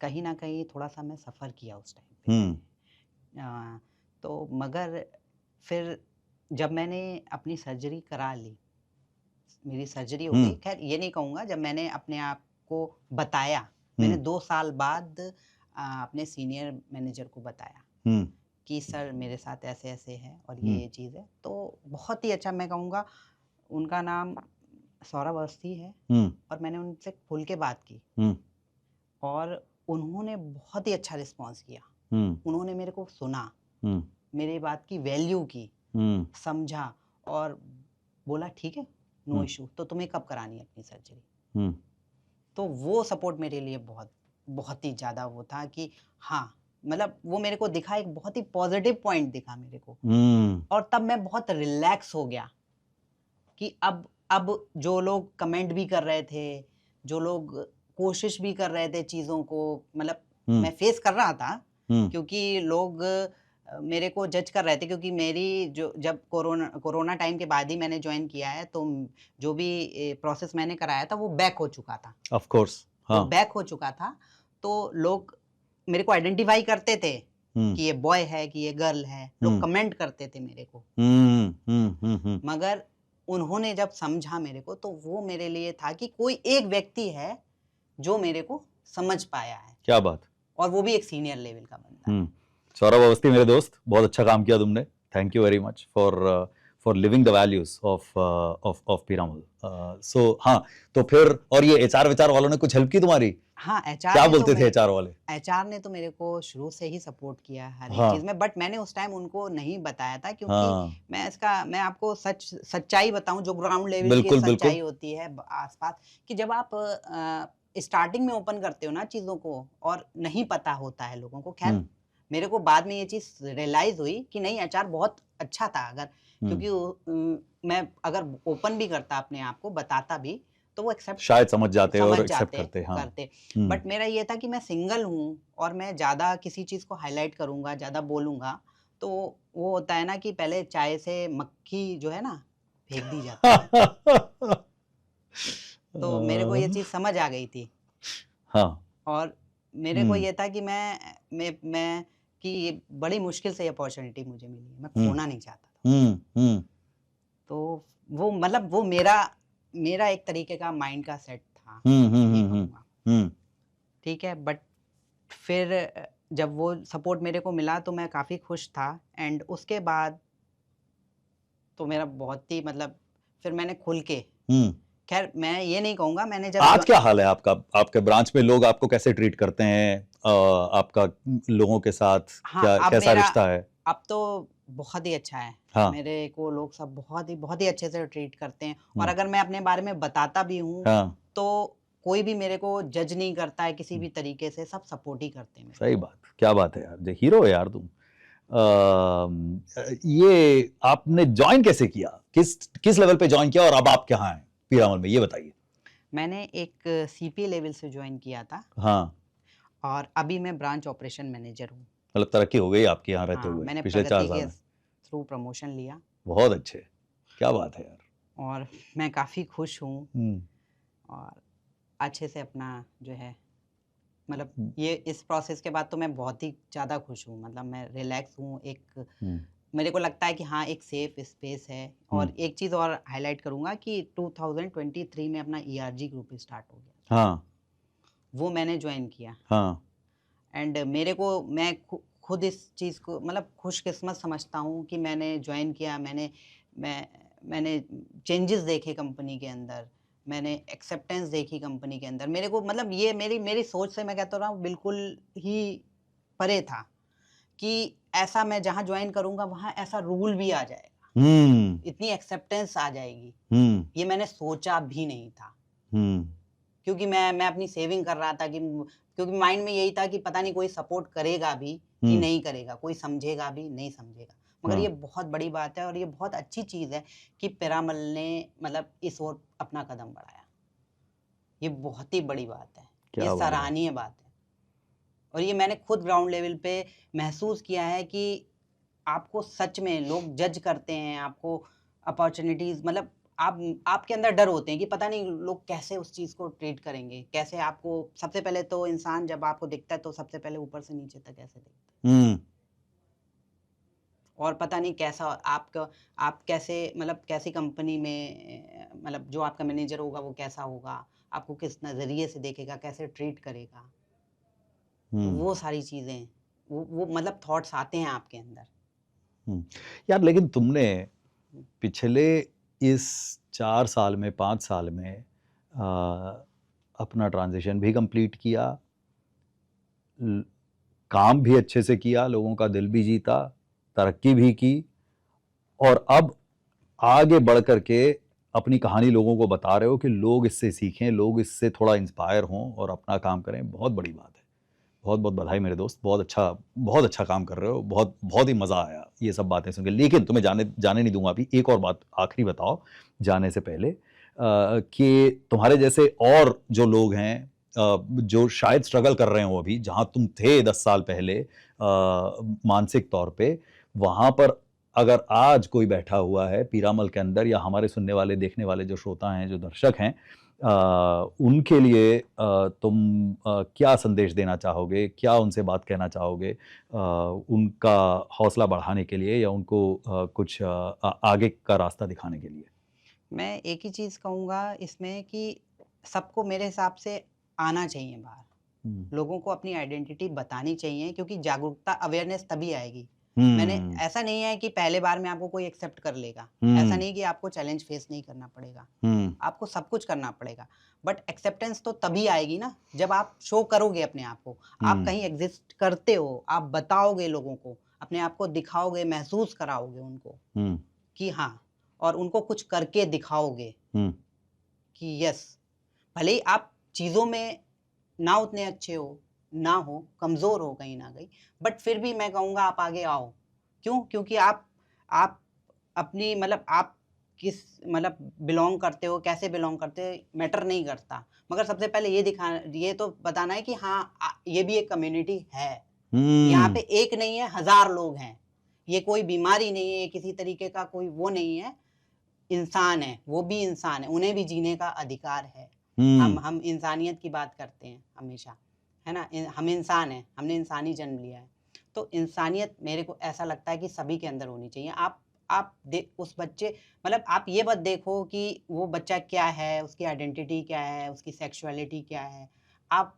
कहीं न कहीं थोड़ा-सा मैं सफ़र किया उस टाइम पे हुँ, मैंने। तो मगर फिर जब मैंने अपनी सर्जरी करा ली, मेरी सर्जरी हो हुँ, गई। ख़ैर ये नहीं कहूँगा, जब मैंने अपने आप को बताया, मैंने हुँ, 2 साल बाद अपने सीनियर मैनेजर को बताया हुँ, कि सर मेरे साथ ऐसे-ऐसे है और हुँ, ये चीज़ है। तो बहुत ही अच्छा, मैं कहूँगा उनका नाम सौरभ अवस्थी है, हुँ, और मैंने उनसे खुल के बात की हुँ, और उन्होंने बहुत ही अच्छा रिस्पॉन्स किया। हुँ, उन्होंने मेरे को सुना, हुँ, मेरी बात की वैल्यू की, हुँ, समझा और बोला ठीक है, नो हुँ, इश्यू, तो तुम्हें कब करानी है अपनी सर्जरी? हुँ, तो वो सपोर्ट मेरे लिए बहुत बहुत ही ज़्यादा वो था कि हाँ, मतलब वो मेरे को दिखा, एक बहुत ही पॉज़िटिव पॉइंट दिखा मेरे को, हुँ, और तब मैं बहुत रिलैक्स हो गया कि अब जो लोग कमेंट भी कर रहे थे, जो लोग कोशिश भी कर रहे थे चीज़ों को, मतलब हुँ, मैं फेस कर रहा था, हुँ, क्योंकि लोग मेरे को जज कर रहे थे, क्योंकि मेरी जो जब कोरोना टाइम के बाद ही मैंने जॉइन किया है, तो जो भी प्रोसेस मैंने कराया था वो बैक हो चुका था। ऑफ़ कोर्स, तो हाँ, बैक हो चुका था, तो लोग मेरे को आइडेंटिफ़ाई करते थे हुँ, कि ये बॉय है, कि ये गर्ल है। लोग हुँ, कमेंट करते थे मेरे को। हुँ, हुँ, हुँ, हुँ, मगर उन्होंने जब समझा मेरे को, तो वो मेरे लिए था कि कोई एक व्यक्ति है जो मेरे को समझ पाया है, क्या बात! और वो भी एक सीनियर लेवल का बंदा है। हुँ। सौरभ अवस्थी मेरे दोस्त, बहुत अच्छा काम किया तुमने। Thank you very much for living the values of Piramal. So हाँ, तो फिर और ये एचआर-वेचआर वालों ने कुछ हेल्प की तुम्हारी? हाँ, क्या बोलते थे एचआर वाले? एचआर ने तो मेरे को शुरू से ही सपोर्ट किया हर एक हाँ, चीज़ में, बट मैंने उस टाइम उनको नहीं बताया था, क्योंकि हाँ, मैं आपको सच्चाई बताऊँ, जो ग्राउंड लेवल की बिल्कुल, बिल्कुल। सच्चाई होती है आस-पास, कि जब आप स्टार्टिंग में ओपन करते हो ना चीज़ों को, और नहीं पता होता है लोगों को। ख़ैर हुँ, मेरे को बाद में ये चीज़ रियलाइज़ हुई कि नहीं, एचआर बहुत अच्छा था, अगर हुँ। क्योंकि मैं अगर ओपन भी करता अपने आप को, बताता भी, तो वो शायद समझ जाते समझ और एक्सेप्ट जाते, करते, हाँ। करते। हुँ, बट मेरा ये था कि मैं सिंगल हूँ और मैं ज़्यादा किसी चीज़ को हाइलाइट करूँगा, ज़्यादा बोलूँगा, तो वो होता है ना कि पहले चाय से मक्खी जो है ना, फेंक दी जाती है। तो मेरे को ये चीज़ समझ आ गई थी, हाँ, और मेरे को हुँ, ये था कि मैं कि ये बड़ी मुश्किल से ये अपॉर्च्युनिटी मुझे मिली है, मैं हुँ, खोना नहीं चाहता था उस टाइम। हुँ, हुँ, तो वो मतलब वो मेरा मेरा एक तरीके का माइंड का सेट था, हुँ, मैं हुँ, ये हुँ, हुँ, कहूँगा। हुँ, ठीक है, बट फिर जब वो सपोर्ट मेरे को मिला, तो मैं काफ़ी खुश था, एंड उसके बाद तो मेरा बहुत ही मतलब फिर मैंने खुल के हुँ, खैर मैं ये नहीं कहूँगा, मैंने जब आज क्या हाल है आपका? आपके ब्रांच में लोग आपको कैसे ट्रीट करते हैं? आपका लोगों के साथ हाँ, क्या अब कैसा मेरा रिश्ता है? अब तो बहुत ही अच्छा है। हाँ। मेरे को लोग सब बहुत ही अच्छे से ट्रीट करते हैं और हम्म, अगर मैं अपने बारे में बताता भी हूँ, हाँ। तो कोई भी मेरे को जज नहीं करता है किसी भी तरीके से, सब सपोर्ट ही करते हैं मेरे सही को। बात, क्या बात है यार, हीरो है यार तुम। ये आपने ज्वाइन कैसे किया? किस किस लेवल पे ज्वाइन किया और अब आप कहाँ हैं पीरामल में, ये बताइए। मैंने एक सीपीए लेवल से जॉइन किया था हाँ, और अभी मैं ब्रांच ऑपरेशन मैनेजर हूँ। मतलब तरक्की हो गई आपके यहाँ रहते हाँ, हुए मैंने पिछले 4 प्रगति साल के में। थ्रू प्रमोशन लिया बहुत अच्छे, क्या बात है यार। और मैं काफ़ी खुश हूँ हम्म, और अच्छे से अपना जो है मतलब हम्म, ये इस प्रोसेस के बाद तो मैं बहुत ही ज़्यादा खुश हूँ। मतलब मैं रिलैक्स हूँ, एक हम्म, मेरे को लगता है कि हाँ, एक सेफ स्पेस है हम्म, और एक चीज़ और हाइलाइट करूँगा कि 2023 में अपना ईआरजी ग्रुप स्टार्ट हो गया। हाँ, वो मैंने जॉइन किया हाँ, एंड मेरे को मैं खुद इस चीज़ को मतलब खुशकिस्मत समझता हूँ कि मैंने जॉइन किया, मैंने चेंजेस देखे कंपनी के अंदर, मैंने एक्सेप्टेंस देखी कंपनी के अंदर। मेरे को मतलब ये मेरी मेरी सोच से मैं कहता रहा हूँ बिल्कुल ही परे था कि ऐसा मैं जहाँ जॉइन करूँगा वहाँ ऐसा रूल भी आ जाएगा, हम्म, इतनी एक्सेप्टेंस आ जाएगी, हम्म, ये मैंने सोचा भी नहीं था। हम्म, क्योंकि मैं अपनी सेविंग कर रहा था कि क्योंकि माइंड में यही था कि पता नहीं कोई सपोर्ट करेगा भी कि हम्म, नहीं करेगा, कोई समझेगा भी, नहीं समझेगा। मगर ये हाँ, बहुत बड़ी बात है और ये बहुत अच्छी चीज़ है कि पिरामल ने मतलब इस ओर अपना कदम बढ़ाया। ये बहुत ही बड़ी बात है, ये क्या बात है। सराहनीय बात है और ये मैंने खुद ग्राउंड लेवल पे महसूस किया है कि आपको सच में लोग जज करते हैं, आपको अपॉर्च्युनिटीज़ मतलब आपके अंदर डर होते हैं कि पता नहीं लोग कैसे उस चीज़ को ट्रीट करेंगे, कैसे आपको सबसे पहले तो इंसान जब आपको दिखता है तो सबसे पहले ऊपर से नीचे तक ऐसे दिखता है। हम्म, और पता नहीं कैसा आपका आप कैसे मतलब कैसी कंपनी में मतलब जो आपका मैनेजर होगा वो कैसा होगा, आपको किस नज़रिए से देखेगा, कैसे ट्रीट करेगा। तो हम्म, वो सारी चीज़ें वो मतलब थॉट्स आते हैं आपके अंदर। हम्म। यार लेकिन तुमने हुँ, पिछले इस 4 साल में 5 साल में अपना ट्रांजिशन भी कंप्लीट किया, ल- काम भी अच्छे से किया, लोगों का दिल भी जीता, तरक्की भी की, और अब आगे बढ़ करके अपनी कहानी लोगों को बता रहे हो कि लोग इससे सीखें, लोग इससे थोड़ा इंस्पायर हों और अपना काम करें। बहुत बड़ी बात है। बहुत बहुत बधाई मेरे दोस्त, बहुत अच्छा काम कर रहे हो। बहुत बहुत ही मज़ा आया ये सब बातें सुन के। लेकिन तुम्हें जाने जाने नहीं दूंगा अभी। एक और बात आखिरी बताओ जाने से पहले, कि तुम्हारे जैसे और जो लोग हैं, जो शायद स्ट्रगल कर रहे हो अभी जहां तुम थे 10 साल पहले, मानसिक तौर पे, वहां पर अगर आज कोई बैठा हुआ है पीरामल के अंदर, या हमारे सुनने वाले देखने वाले जो श्रोता हैं, जो दर्शक हैं, उनके लिए तुम क्या संदेश देना चाहोगे, क्या उनसे बात कहना चाहोगे, उनका हौसला बढ़ाने के लिए या उनको कुछ आगे का रास्ता दिखाने के लिए? मैं एक ही चीज़ कहूँगा इसमें कि सबको मेरे हिसाब से आना चाहिए बाहर। हम्म, लोगों को अपनी आइडेंटिटी बतानी चाहिए क्योंकि जागरूकता अवेयरनेस तभी आएगी। मैंने हम्म, ऐसा नहीं है कि पहले बार में आपको कोई एक्सेप्ट कर लेगा। ऐसा हम्म, नहीं कि आपको चैलेंज फेस नहीं करना पड़ेगा। हम्म, आपको सब कुछ करना पड़ेगा। बट एक्सेप्टेंस तो तभी आएगी ना जब आप शो करोगे अपने आप को। आप हम्म, कहीं एग्ज़िस्ट करते हो, आप बताओगे लोगों को, अपने आप को दिखाओगे, महसूस कराओगे उनको हम्म, कि हाँ और उनको कुछ करके दिखाओगे हम्म, कि यस भले ही आप चीज़ों में ना उतने अच्छे हो, ना हो, कमज़ोर हो कहीं न कहीं, बट फिर भी मैं कहूँगा आप आगे आओ। क्यों? क्योंकि आप अपनी मतलब आप किस मतलब बिलॉन्ग करते हो, कैसे बिलॉन्ग करते हो, मैटर नहीं करता। मगर सबसे पहले ये तो बताना है कि हाँ ये भी एक कम्युनिटी है। यहाँ पे हम्म, एक नहीं है, हज़ार लोग हैं। ये कोई बीमारी नहीं है, ये किसी तरीके का कोई वो नहीं है। इंसान है, वो भी इंसान है, उन्हें भी जीने का अधिकार है। हम्म, हम इंसानियत की बात करते हैं हमेशा, है ना? हम इंसान हैं, हमने इंसान ही जन्म लिया है। तो इंसानियत मेरे को ऐसा लगता है कि सभी के अंदर होनी चाहिए। आप दे उस बच्चे मतलब आप ये मत देखो कि वो बच्चा क्या है, उसकी आइडेंटिटी क्या है, उसकी सेक्सुअलिटी क्या है। आप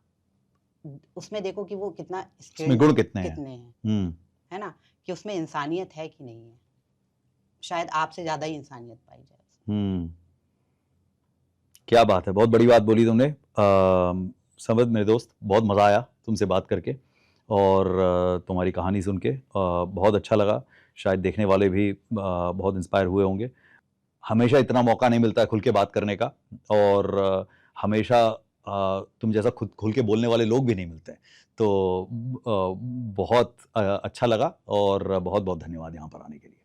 उसमें देखो कि वो कितना इसमें स्किल्ड गुण है, कितने हैं? कितने हैं, हम्म, है ना? कि उसमें इंसानियत है कि नहीं है। शायद आपसे ज़्यादा ही इंसानियत पाई जाए। हम्म, क्या बात है, बहुत बड़ी बात बोली तुमने। समझ मेरे दोस्त, बहुत मज़ा आया तुमसे बात करके और तुम्हारी कहानी सुन के बहुत अच्छा लगा। शायद देखने वाले भी बहुत इंस्पायर हुए होंगे। हमेशा इतना मौका नहीं मिलता है खुल के बात करने का और हमेशा तुम जैसा खुद खुल के बोलने वाले लोग भी नहीं मिलते हैं। तो बहुत अच्छा लगा और बहुत बहुत धन्यवाद यहाँ पर आने के लिए।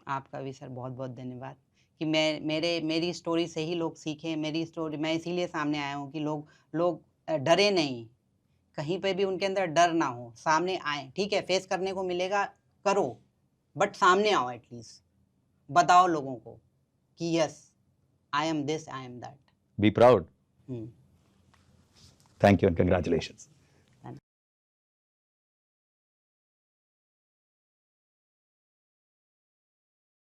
आपका भी सर बहुत-बहुत धन्यवाद कि मेरी स्टोरी से ही लोग सीखें। मेरी स्टोरी मैं इसीलिए सामने आया हूँ कि लोग लोग डरे नहीं, कहीं पे भी उनके अंदर डर ना हो, सामने आएँ। ठीक है, फेस करने को मिलेगा, करो, बट सामने आओ एटलीस्ट। बताओ लोगों को कि yes, I am this, I am that. Be proud. Hmm. Thank you and congratulations.